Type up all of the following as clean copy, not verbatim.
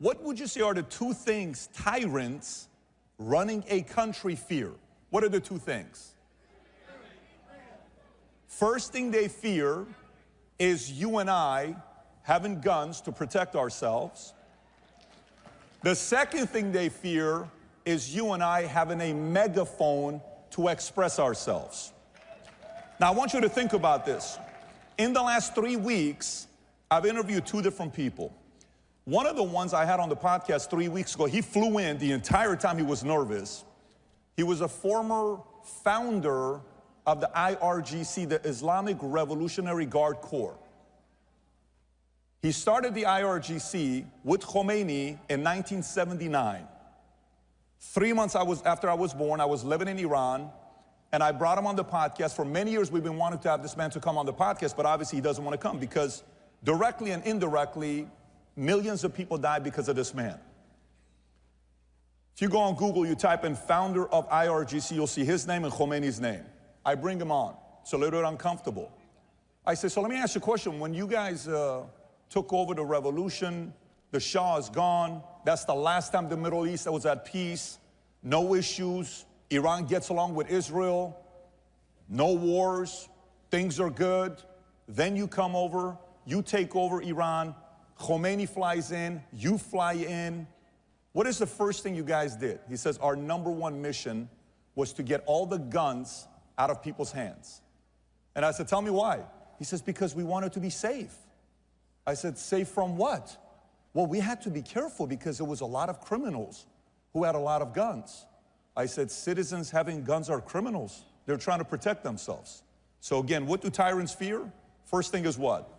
What would you say are the two things tyrants running a country fear? What are the two things? First thing they fear is you and I having guns to protect ourselves. The second thing they fear is you and I having a megaphone to express ourselves. Now, I want you to think about this. In the last 3 weeks, I've interviewed 2 different people. One of the ones I had on the podcast 3 weeks ago, he flew in the entire time he was nervous. He was a former founder of the IRGC, the Islamic Revolutionary Guard Corps. He started the IRGC with Khomeini in 1979. 3 months after I was born, I was living in Iran, and I brought him on the podcast. For many years, we've been wanting to have this man to come on the podcast, but obviously he doesn't want to come because directly and indirectly, millions of people died because of this man. If you go on Google, you type in founder of IRGC, you'll see his name and Khomeini's name. I bring him on. It's a little bit uncomfortable. I say, so let me ask you a question. When you guys took over the revolution, the Shah is gone. That's the last time the Middle East was at peace. No issues. Iran gets along with Israel. No wars. Things are good. Then you come over. You take over Iran. Khomeini flies in. You fly in. What is the first thing you guys did? He says, our #1 mission was to get all the guns out of people's hands. And I said, tell me why. He says, because we wanted to be safe. I said, safe from what? Well, we had to be careful because there was a lot of criminals who had a lot of guns. I said, citizens having guns are criminals. They're trying to protect themselves. So again, what do tyrants fear? First thing is what?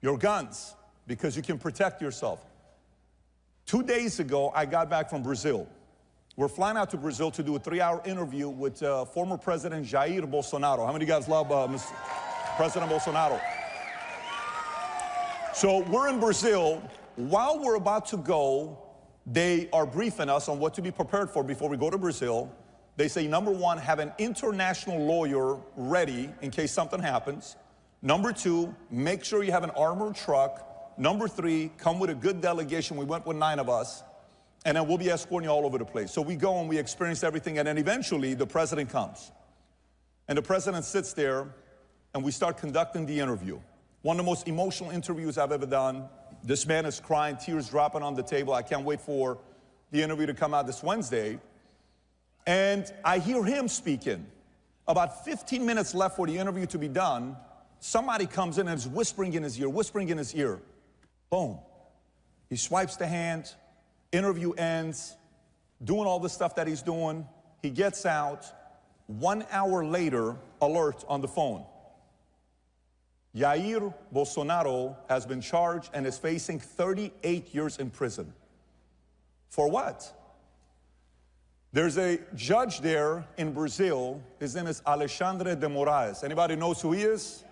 Your guns, because you can protect yourself. 2 days ago, I got back from Brazil. We're flying out to Brazil to do a 3-hour interview with former President Jair Bolsonaro. How many of you guys love President Bolsonaro? So we're in Brazil. While we're about to go, they are briefing us on what to be prepared for before we go to Brazil. They say, #1, have an international lawyer ready in case something happens. #2, make sure you have an armored truck. #3, come with a good delegation. We went with 9 of us. And then we'll be escorting you all over the place. So we go and we experience everything. And then eventually the president comes. And the president sits there and we start conducting the interview. One of the most emotional interviews I've ever done. This man is crying, tears dropping on the table. I can't wait for the interview to come out this Wednesday. And I hear him speaking. About 15 minutes left for the interview to be done. Somebody comes in and is whispering in his ear, whispering in his ear. Boom. He swipes the hand. Interview ends. Doing all the stuff that he's doing. He gets out. 1 hour later, alert on the phone. Jair Bolsonaro has been charged and is facing 38 years in prison. For what? There's a judge there in Brazil. His name is Alexandre de Moraes. Anybody knows who he is?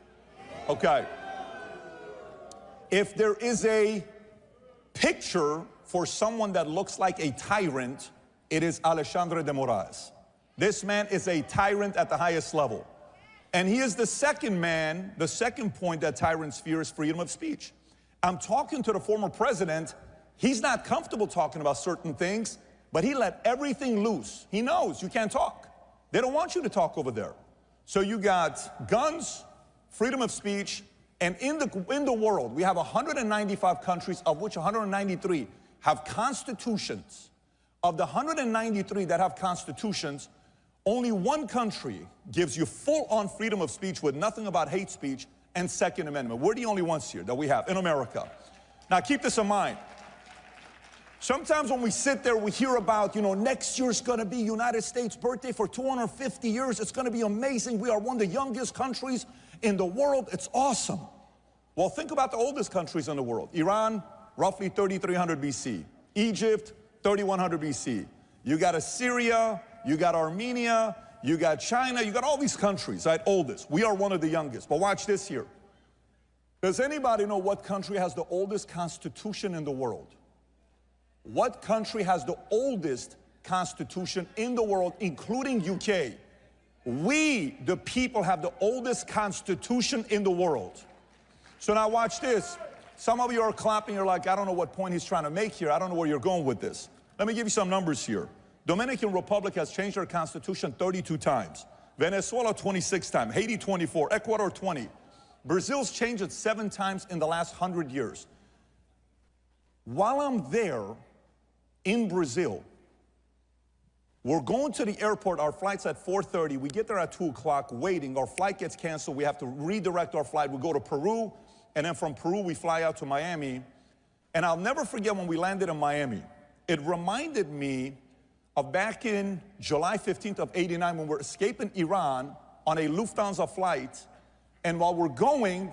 Okay. If there is a picture for someone that looks like a tyrant, it is Alexandre de Moraes. This man is a tyrant at the highest level. And he is the second man, the second point that tyrants fear is freedom of speech. I'm talking to the former president. He's not comfortable talking about certain things, but he let everything loose. He knows you can't talk. They don't want you to talk over there. So you got guns, freedom of speech, and in the world, we have 195 countries, of which 193 have constitutions. Of the 193 that have constitutions, only 1 country gives you full-on freedom of speech with nothing about hate speech and Second Amendment. We're the only ones here that we have in America. Now keep this in mind. Sometimes when we sit there, we hear about, next year's gonna be United States birthday for 250 years. It's gonna be amazing. We are one of the youngest countries in the world. It's awesome. Well, think about the oldest countries in the world. Iran, roughly 3300 BC. Egypt, 3100 BC. You got Assyria, you got Armenia, you got China, you got all these countries, right? Oldest. We are one of the youngest. But watch this here. Does anybody know what country has the oldest constitution in the world? What country has the oldest constitution in the world, including UK? We, the people, have the oldest constitution in the world. So now watch this. Some of you are clapping, you're like, I don't know what point he's trying to make here. I don't know where you're going with this. Let me give you some numbers here. Dominican Republic has changed their constitution 32 times. Venezuela 26 times, Haiti 24, Ecuador 20. Brazil's changed it 7 times in the last 100 years. While I'm there in Brazil, we're going to the airport, our flight's at 4:30, we get there at 2 o'clock waiting, our flight gets canceled, we have to redirect our flight, we go to Peru, and then from Peru we fly out to Miami. And I'll never forget when we landed in Miami. It reminded me of back in July 15th of '89 when we're escaping Iran on a Lufthansa flight, and while we're going,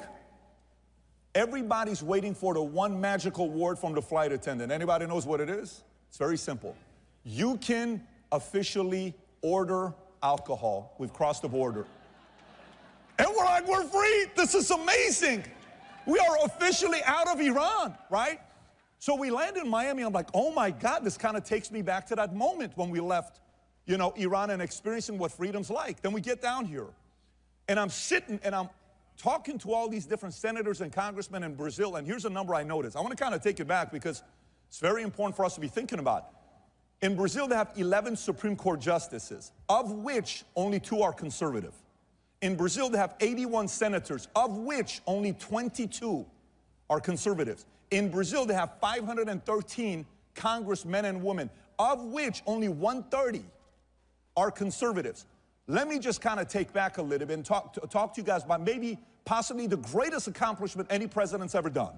everybody's waiting for the one magical word from the flight attendant. Anybody knows what it is? It's very simple. You can officially order alcohol. We've crossed the border. And we're like, we're free. This is amazing. We are officially out of Iran, right? So we landed in Miami. I'm like, oh my God, this kind of takes me back to that moment when we left, Iran and experiencing what freedom's like. Then we get down here, and I'm sitting and I'm talking to all these different senators and congressmen in Brazil, and here's a number I noticed. I want to kind of take it back because it's very important for us to be thinking about. In Brazil, they have 11 Supreme Court justices, of which only 2 are conservative. In Brazil, they have 81 senators, of which only 22 are conservatives. In Brazil, they have 513 congressmen and women, of which only 130 are conservatives. Let me just kind of take back a little bit and talk to you guys about maybe possibly the greatest accomplishment any president's ever done.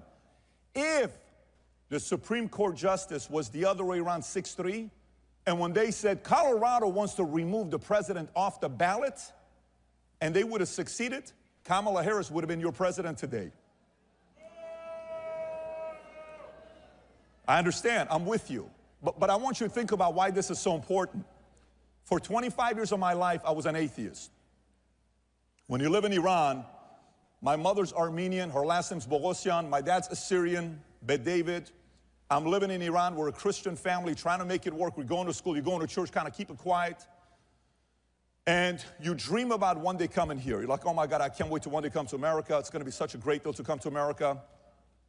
If the Supreme Court justice was the other way around, 6-3, and when they said Colorado wants to remove the president off the ballot, and they would have succeeded, Kamala Harris would have been your president today. I understand, I'm with you, but I want you to think about why this is so important. For 25 years of my life, I was an atheist. When you live in Iran, my mother's Armenian, her last name's Bogosian, my dad's Assyrian, Bet David. I'm living in Iran, we're a Christian family, trying to make it work. We're going to school, you're going to church, kind of keep it quiet. And you dream about one day coming here. You're like, oh my God, I can't wait to one day come to America. It's going to be such a great deal to come to America.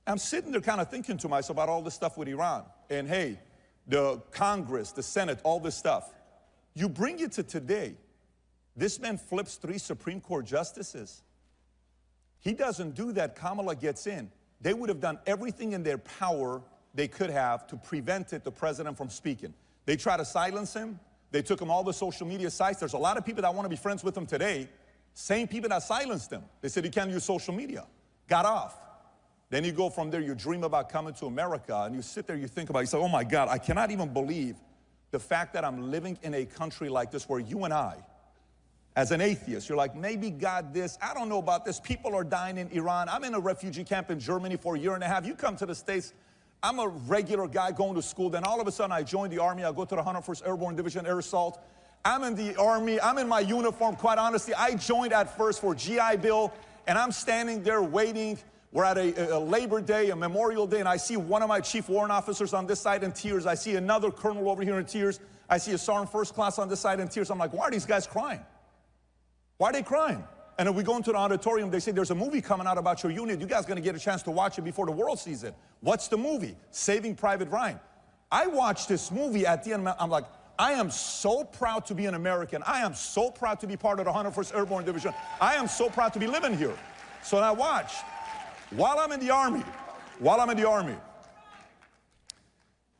I'm sitting there kind of thinking to myself about all this stuff with Iran. And hey, the Congress, the Senate, all this stuff. You bring it to today. This man flips 3 Supreme Court justices. He doesn't do that. Kamala gets in. They would have done everything in their power they could have to prevent the president from speaking. They tried to silence him. They took him all the social media sites. There's a lot of people that want to be friends with him today. Same people that silenced him. They said you can't use social media. Got off. Then you go from there, you dream about coming to America, and you sit there, you think about it, you say, oh my God, I cannot even believe the fact that I'm living in a country like this where you and I, as an atheist, you're like, maybe God this, I don't know about this, people are dying in Iran, I'm in a refugee camp in Germany for a year and a half, you come to the States, I'm a regular guy going to school, then all of a sudden I join the Army, I go to the 101st Airborne Division Air Assault, I'm in the Army, I'm in my uniform, quite honestly, I joined at first for GI Bill, and I'm standing there waiting. We're at a Labor Day, a Memorial Day, and I see one of my chief warrant officers on this side in tears. I see another colonel over here in tears. I see a sergeant first class on this side in tears. I'm like, why are these guys crying? Why are they crying? And then we go into the auditorium, they say, there's a movie coming out about your unit. You guys are going to get a chance to watch it before the world sees it. What's the movie? Saving Private Ryan. I watched this movie at the end, I'm like, I am so proud to be an American. I am so proud to be part of the 101st Airborne Division. I am so proud to be living here. So I watched. While I'm in the Army,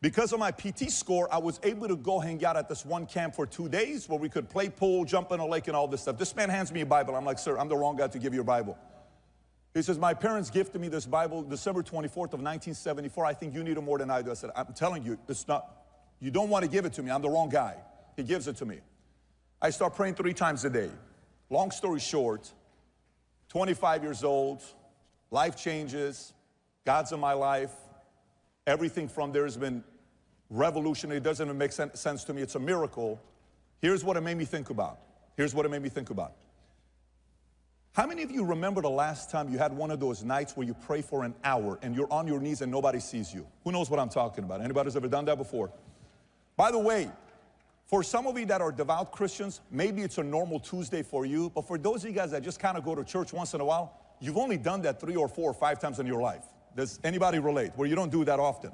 because of my PT score, I was able to go hang out at this one camp for 2 days where we could play pool, jump in a lake, and all this stuff. This man hands me a Bible. I'm like, sir, I'm the wrong guy to give you a Bible. He says, my parents gifted me this Bible December 24th of 1974. I think you need it more than I do. I said, I'm telling you, it's not, you don't want to give it to me. I'm the wrong guy. He gives it to me. I start praying 3 times a day. Long story short, 25 years old, life changes, God's in my life. Everything from there has been revolutionary. It doesn't even make sense to me. It's a miracle. Here's what it made me think about. How many of you remember the last time you had one of those nights where you pray for an hour and you're on your knees and nobody sees you? Who knows what I'm talking about? Anybody's ever done that before? By the way, for some of you that are devout Christians, maybe it's a normal Tuesday for you, but for those of you guys that just kind of go to church once in a while, you've only done that 3 or 4 or 5 times in your life. Does anybody relate? Where you don't do that often.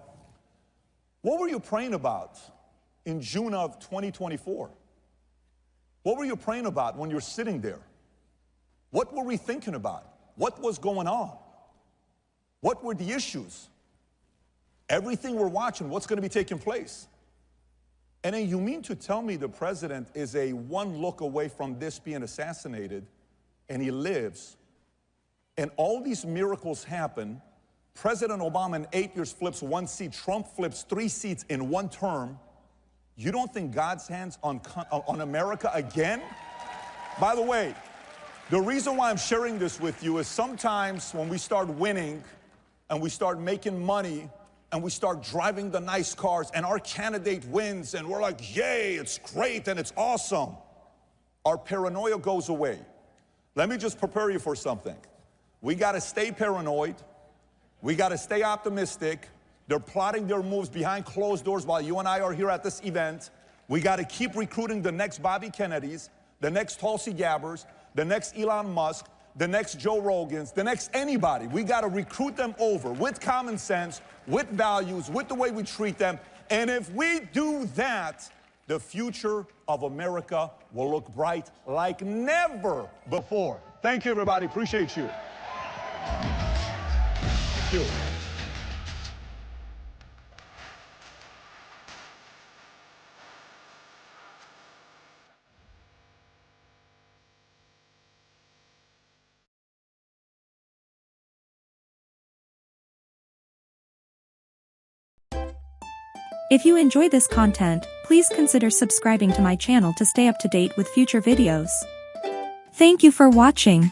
What were you praying about in June of 2024? What were you praying about when you're sitting there? What were we thinking about? What was going on? What were the issues? Everything we're watching, what's going to be taking place? And then you mean to tell me the president is a one look away from this being assassinated, and he lives, and all these miracles happen. President Obama in 8 years flips 1 seat. Trump flips 3 seats in 1 term. You don't think God's hands on America again? By the way, the reason why I'm sharing this with you is sometimes when we start winning and we start making money and we start driving the nice cars and our candidate wins and we're like, yay, it's great and it's awesome, our paranoia goes away. Let me just prepare you for something. We got to stay paranoid. We got to stay optimistic. They're plotting their moves behind closed doors while you and I are here at this event. We got to keep recruiting the next Bobby Kennedys, the next Tulsi Gabbers, the next Elon Musk, the next Joe Rogans, the next anybody. We got to recruit them over with common sense, with values, with the way we treat them. And if we do that, the future of America will look bright like never before. Thank you, everybody. Appreciate you. Thank you. If you enjoy this content, please consider subscribing to my channel to stay up to date with future videos. Thank you for watching.